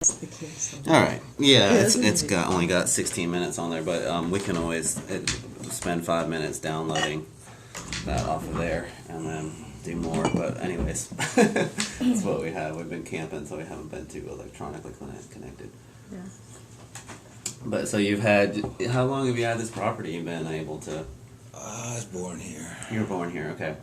The kids. All right. Yeah, Yeah, it's got only got 16 minutes on there, but we can always spend 5 minutes downloading that off of there and then do more. But anyways, that's what we have. We've been camping, so we haven't been too electronically connected. Yeah. But so you've had, how long have you had this property? You've been able to. I was born here. You were born here, okay.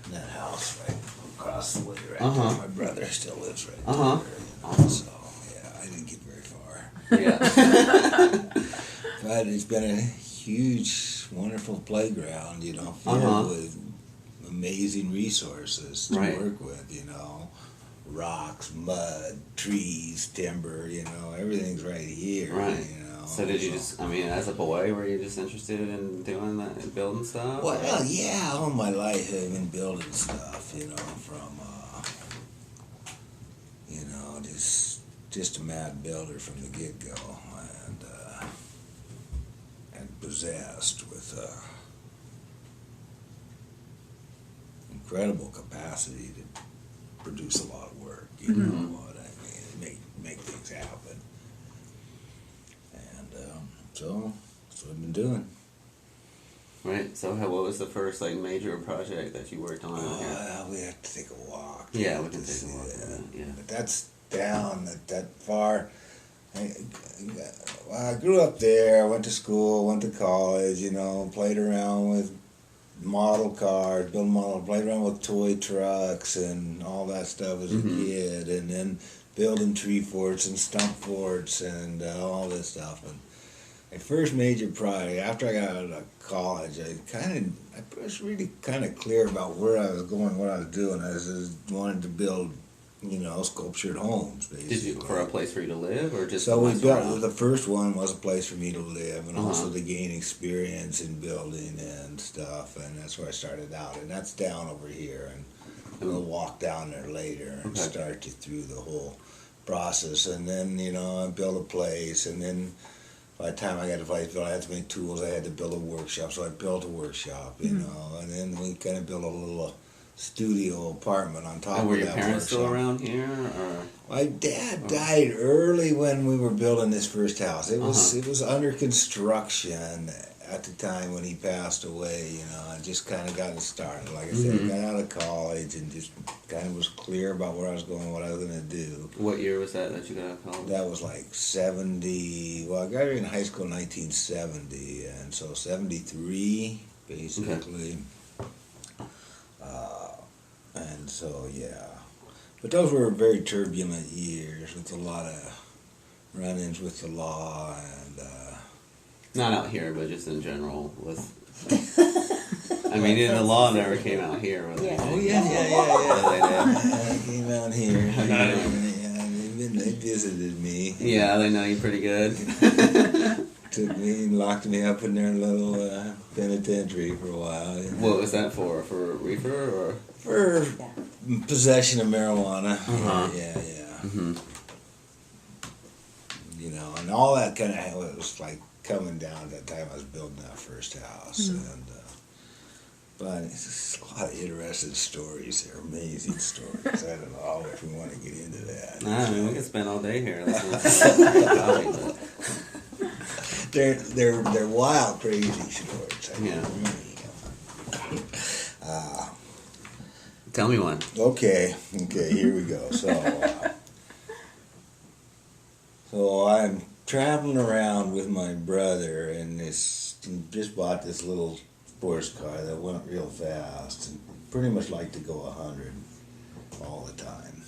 In that house right across the way right Uh-huh. there. My brother still lives right Uh-huh. there. Awesome. So, yeah, I didn't get very far. Yeah. But it's been a huge, wonderful playground, filled Uh-huh. with amazing resources to Right. work with, rocks, mud, trees, timber, everything's right here, Right. So did you just, as a boy, were you just interested in doing that, and building stuff? Well, yeah, all my life I've been building stuff, from, just a mad builder from the get-go, and possessed with incredible capacity to produce a lot of work, you know what I mean, make things happen. And so that's what I've been doing. Right. So what was the first major project that you worked on out here? We have to take a walk. Yeah, we can take a walk. Yeah. But that's down that far. I grew up there. I went to school, went to college. Played around with model cars, played around with toy trucks and all that stuff as a kid, and then building tree forts and stump forts and all this stuff. And my first major project after I got out of college, I was really kind of clear about where I was going, what I was doing. I just wanted to build, sculptured homes, basically. Did you for a place for you to live, or just? So we built. around? The first one was a place for me to live, and Uh-huh. also to gain experience in building and stuff. And that's where I started out, and that's down over here. And we'll walk down there later and Okay. start you through the whole process. And then I built a place, and then by the time I got the place built, I had to make tools. I had to build a workshop, so I built a workshop, and then we kind of built a little studio apartment on top And were of your that parents still workshop. around here, or? My dad died early when we were building this first house. It was under construction at the time when he passed away. I just kind of got it started. Like I said, I got out of college and just kind of was clear about where I was going, what I was going to do. What year was that you got out of college? That was like 70. Well, I got in high school in 1970, and so 73 basically. And so, yeah. But those were very turbulent years with a lot of run-ins with the law and... Not out here, but just in general. The law never came out here. Was Yeah. Oh, yeah. I came out here. They visited me. Yeah, they know you pretty good. Took me and locked me up in their little penitentiary for a while. What was that for? For reefer, or? For possession of marijuana. Uh-huh. Yeah. Mm-hmm. And all that kind of was like coming down at that time I was building that first house. And but it's just a lot of interesting stories. They're amazing stories. I don't know if we want to get into that. We can spend all day here. They're wild, crazy stories. Yeah. Tell me one. Okay, here we go. So I'm traveling around with my brother, and just bought this little sports car that went real fast, and pretty much like to go 100 all the time.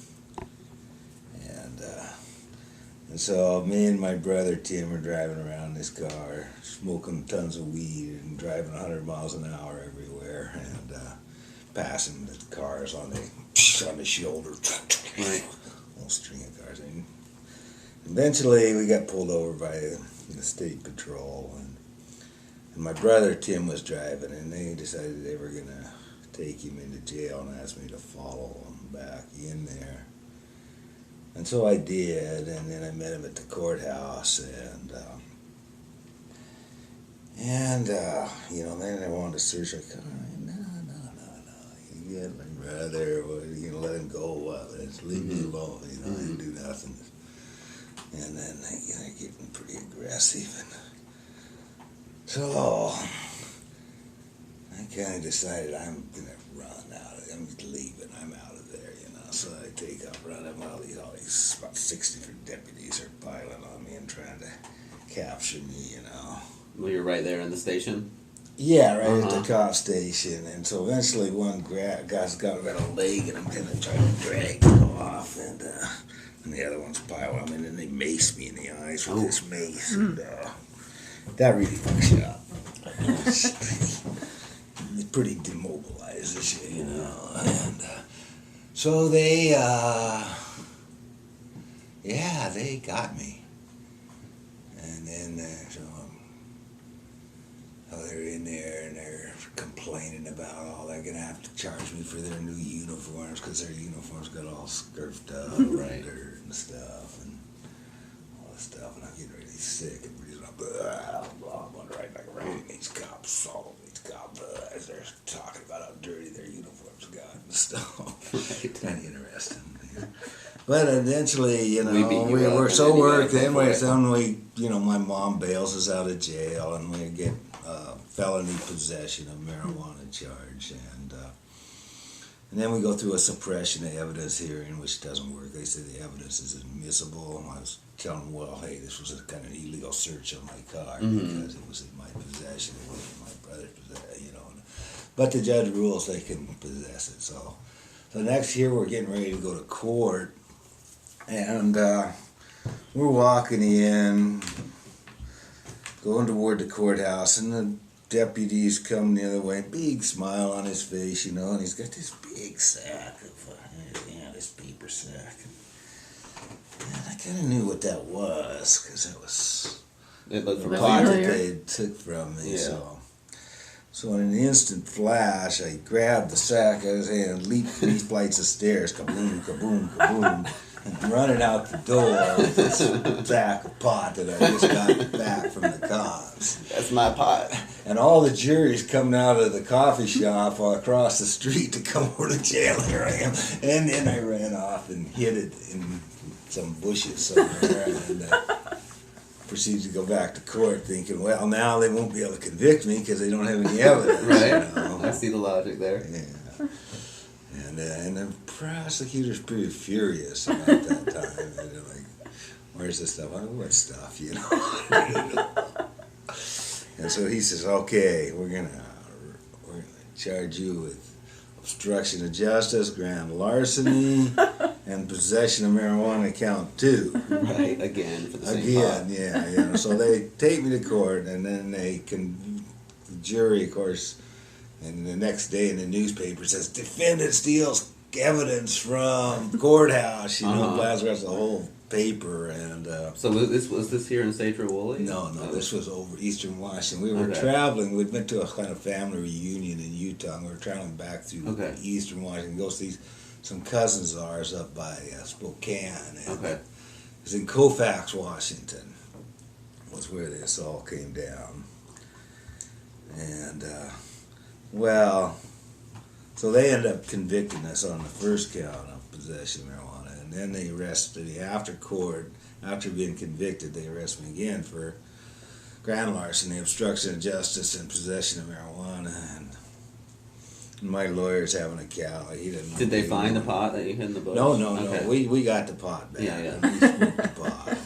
And so me and my brother Tim are driving around this car, smoking tons of weed and driving 100 miles an hour everywhere, and passing the cars on the shoulder. Right. Whole string of cars. And eventually we got pulled over by the state patrol, and my brother Tim was driving, and they decided they were gonna take him into jail and asked me to follow him back in there. And so I did, and then I met him at the courthouse, and then they wanted to search our car. No. You get my brother, well, you know, let him go. Let's leave me alone. You know, I didn't do nothing. And then they're getting pretty aggressive, and so I kind of decided I'm gonna run out. I'm leaving. I'm out of there. You know, so I take off running. All these about 60 different deputies are piling on me and trying to capture me. You know. Well, you're right there in the station. Yeah, right at the cop station, and so eventually one guy's got a leg, and I'm kind of trying to drag him off, and the other one's piling on me, and then they mace me in the eyes with this mace, and that really fucks you up. It pretty demobilizes you, you know, and so they got me, and then they're in there and they're complaining about they're gonna have to charge me for their new uniforms because their uniforms got all scuffed up and dirt and stuff and all this stuff, and I'm getting really sick and breathing up. I'm going right back around these cops, all of these cops, as they're talking about how dirty their uniforms got and stuff. Kind of interesting. But eventually, you know, we were so worked. Anyway, my mom bails us out of jail, and we get felony possession of marijuana charge, and then we go through a suppression of evidence hearing, which doesn't work. They say the evidence is admissible. I was telling them, well, hey, this was a kind of illegal search on my car because it was in my possession. It wasn't my brother's possession, you know. But the judge rules they can possess it. So next year we're getting ready to go to court, and we're walking in, going toward the courthouse, and the deputies come the other way, big smile on his face, you know, and he's got this big sack of, this paper sack. And I kind of knew what that was, because it looked the pot that they took from me. Yeah. So in an instant flash, I grabbed the sack out of his hand, leaped 3 flights of stairs, kaboom, kaboom, kaboom, and running out the door with this sack of pot that I just got back from the cops. That's my pot. And all the juries coming out of the coffee shop across the street to come over to jail. Here I am. And then I ran off and hid it in some bushes somewhere, and proceeded to go back to court thinking, well, now they won't be able to convict me because they don't have any evidence. Right. You know? I see the logic there. Yeah. And the prosecutor's pretty furious about that time. They're like, where's this stuff? What stuff, you know? And so he says, okay, we're gonna charge you with obstruction of justice, grand larceny, and possession of marijuana count 2. Right, again, for the same pot. Yeah. So they take me to court, and then the jury, of course, and the next day in the newspaper says, defendant steals evidence from courthouse, blast across the whole paper. And so was this here in Satro Woolley? No, this was over Eastern Washington. We were traveling. We'd been to a kind of family reunion in Utah, and we were traveling back through Eastern Washington, go see some cousins of ours up by Spokane. And it was in Colfax, Washington, was where this all came down. And so they ended up convicting us on the first count of possession of marijuana, and then they arrested me after court. After being convicted, they arrested me again for grand larceny, obstruction of justice, and possession of marijuana. And my lawyer's having a cow. He didn't. Did they find the pot that you hid in the bush? No. We got the pot back. Yeah. We smoked the pot.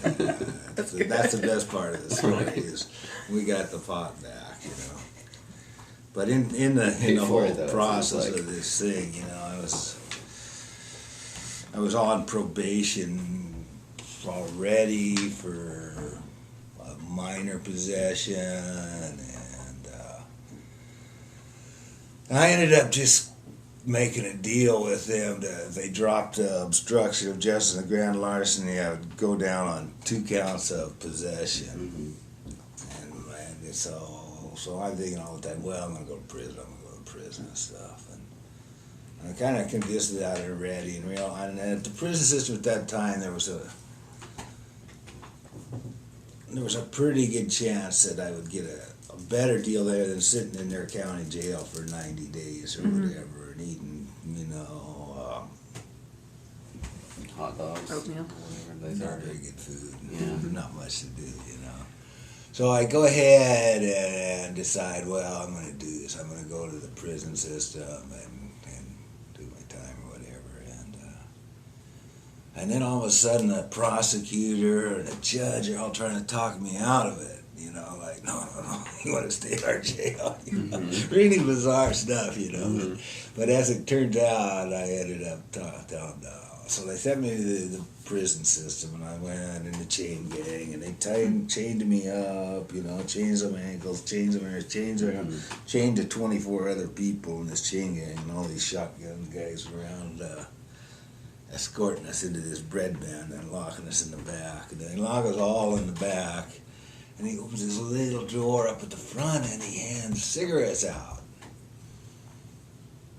That's the best part of the story is we got the pot back, you know. But in the whole process of this thing, you know, I was on probation already for a minor possession, and I ended up just making a deal with them that if they dropped obstruction of justice and grand larceny, I would go down on 2 counts of possession. And so I'm thinking all the time, well, I'm going to go to prison and stuff. And I kind of convinced it out already. And at the prison system at that time, there was a pretty good chance that I would get a better deal there than sitting in their county jail for 90 days or whatever and eating you know, Hot dogs. Oatmeal. Whatever they not serve. very good food. Yeah. Not much to do, you know. So I go ahead and decide, well, I'm going to do this. I'm going to go to the prison system and do my time or whatever. And then all of a sudden, a prosecutor and a judge are all trying to talk me out of it. You know, like, no, you want to stay in our jail. You know? Really bizarre stuff, you know. But as it turned out, I ended up telling them. So they sent me to the prison system, and I went in the chain gang, and they chained me up, you know, chains on my ankles, chains on my wrists, chained to 24 other people in this chain gang, and all these shotgun guys around escorting us into this bread bin and locking us in the back. And they lock us all in the back, and he opens this little drawer up at the front, and he hands cigarettes out.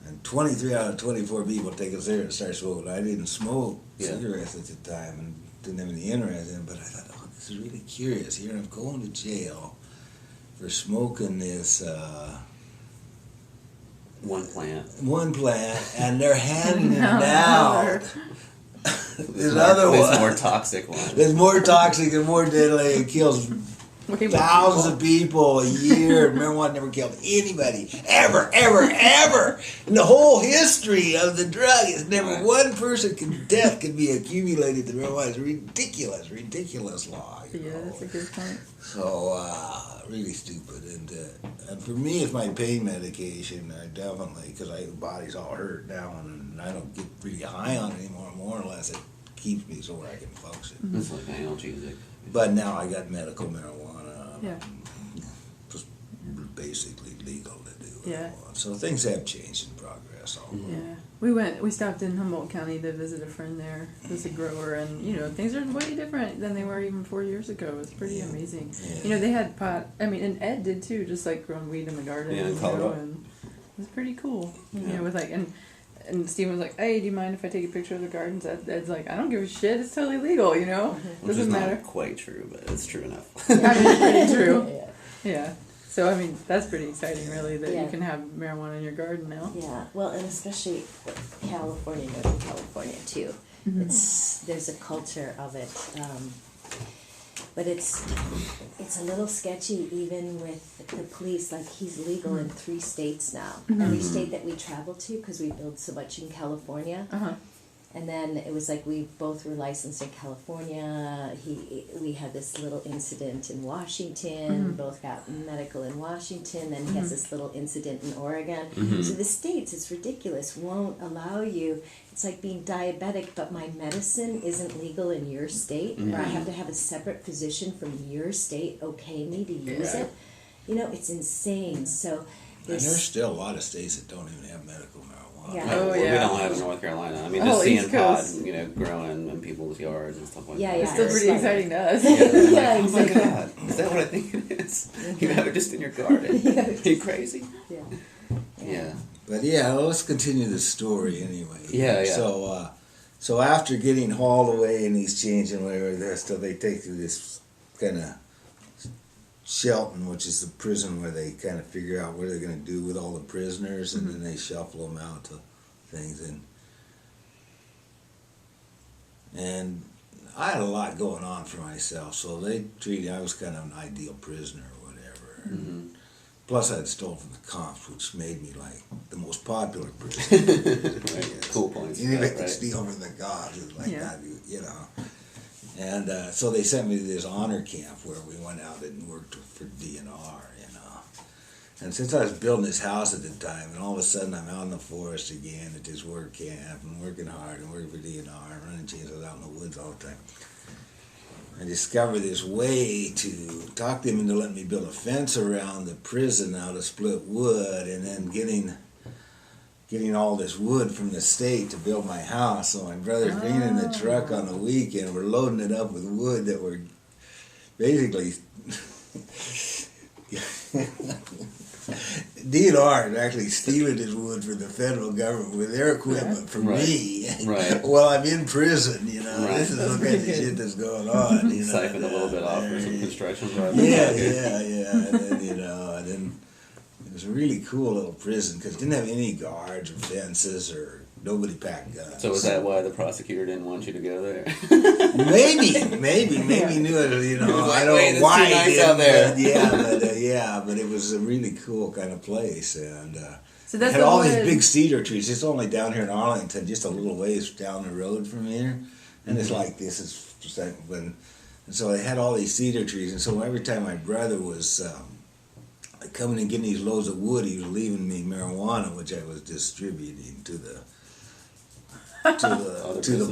And 23 out of 24 people take a cigarette and start smoking. I didn't smoke cigarettes at the time and didn't have any interest in it, but I thought, oh, this is really curious. Here I'm going to jail for smoking this One plant. and they're handing it out. This other one. This more toxic one. It's more toxic and more deadly. It kills thousands of people a year. Marijuana never killed anybody. Ever. In the whole history of the drug, it's never one person death can be accumulated to marijuana. It's ridiculous law. You know? That's a good point. So, really stupid. And for me, it's my pain medication. I definitely, because the body's all hurt now, and I don't get really high on it anymore, more or less. It keeps me so I can function. It's like analgesic. But now I got medical marijuana. Yeah. Just basically legal to do what Yeah. I want. So things have changed in progress. Yeah. We stopped in Humboldt County to visit a friend there who's a grower, and, you know, things are way different than they were even 4 years ago. It's pretty amazing. Yeah. You know, they had pot, and Ed did too, just like growing weed in the garden. Yeah, in you Colorado. know, and it was pretty cool. You know, with like, and Steven was like, hey, do you mind if I take a picture of the gardens? Ed's like, I don't give a shit, it's totally legal, you know? Which Doesn't is matter. not quite true, but it's true enough. I mean, it's pretty true. Yeah. Yeah. So, I mean, that's pretty exciting, really, that Yeah. you can have marijuana in your garden now. Yeah, well, and especially California, Northern California too. There's a culture of it, but it's a little sketchy even with the police. Like, he's legal in 3 states now. Every state that we travel to, because we build so much in California. Uh-huh. And then it was like we both were licensed in California. We had this little incident in Washington. Both got medical in Washington. Then he has this little incident in Oregon. So the states, it's ridiculous, won't allow you. It's like being diabetic, but my medicine isn't legal in your state, or I have to have a separate physician from your state okay me to use it. You know, it's insane. So And there's still a lot of states that don't even have medical marijuana. Yeah. Oh, We yeah. don't have it in North Carolina. I mean, Oh, just seeing East pot, Coast. you know, growing in people's yards and stuff like Yeah, that. yeah. It's still pretty It's exciting to us. Yeah, Yeah, like, exactly. Oh my God, is that what I think it is? You have it just in your garden. Are you crazy? Yeah. Yeah. But yeah, let's continue the story anyway. Yeah, yeah. So after getting hauled away in these chains and whatever, so they take you to this kind of Shelton, which is the prison where they kind of figure out what they're going to do with all the prisoners, and then they shuffle them out to things. And I had a lot going on for myself, so they treated I was kind of an ideal prisoner or whatever. Plus, I'd stolen from the cops, which made me like the most popular prisoner. Right. Cool points. Anybody Right, could steal from the cops, it's like Yeah. that, you know. And so they sent me to this honor camp where we went out and worked for DNR, you know. And since I was building this house at the time, and all of a sudden I'm out in the forest again at this work camp and working hard and working for DNR and running chainsaws out in the woods all the time, I discovered this way to talk them into letting me build a fence around the prison out of split wood, and then getting all this wood from the state to build my house. So my brother's bringing in the truck on the weekend. We're loading it up with wood that we're basically DNR is actually stealing this wood from the federal government with their equipment from me. Right. While I'm in prison, you know. Right. This is the kind of shit that's going on. You know. Siphon a little bit off for some construction project. Yeah. And then, you know, and was a really cool little prison because it didn't have any guards or fences or nobody packed guns. So is that why the prosecutor didn't want you to go there? Maybe knew it. You know, He was like, I don't "Wait, know it's why. too he nice didn't, out there." but it was a really cool kind of place, and So it that's had the all one. these big cedar trees. It's only down here in Arlington, just a little ways down the road from here, and it's like this is just like when. And so they had all these cedar trees, and so every time my brother was coming and getting these loads of wood, he was leaving me marijuana, which I was distributing to the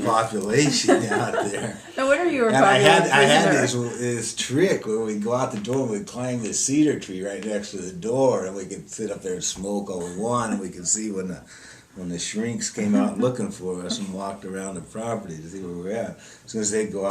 population out there. No wonder you were And I had prisoner. this trick where we'd go out the door and we'd climb this cedar tree right next to the door, and we could sit up there and smoke all we want, and we could see when the shrinks came out looking for us and walked around the property to see where we were at. As soon as they'd go out.